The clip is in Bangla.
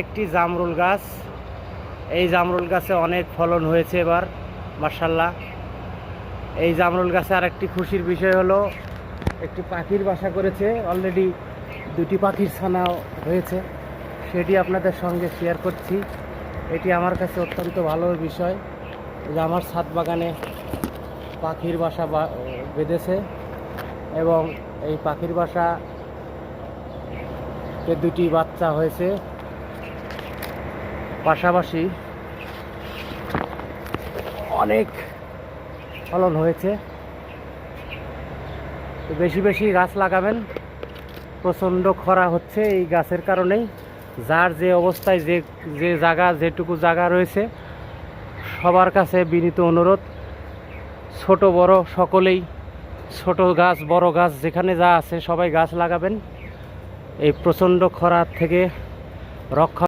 একটি জামরুল গাছ। এই জামরুল গাছে অনেক ফলন হয়েছে এবার, মাশাআল্লাহ। এই জামরুল গাছে আরেকটি খুশির বিষয় হলো একটি পাখির বাসা করেছে, অলরেডি দুটি পাখির ছানাও হয়েছে, সেটি আপনাদের সঙ্গে শেয়ার করছি। এটি আমার কাছে অত্যন্ত ভালো বিষয় যে আমার ছাদ বাগানে পাখির বাসা বেঁধেছে এবং এই পাখির বাসাতে দুটি বাচ্চা হয়েছে, পাশাপাশি অনেক ফলন হয়েছে। তো বেশি বেশি গাছ লাগাবেন, প্রচণ্ড খরা হচ্ছে এই গাছের কারণেই। যার যে অবস্থায় যে যে জায়গা যেটুকু জায়গা রয়েছে, সবার কাছে বিনীত অনুরোধ, ছোট বড় সকলেই, ছোট গাছ বড় গাছ যেখানে যা আছে সবাই গাছ লাগাবেন, এই প্রচণ্ড খরা থেকে রক্ষা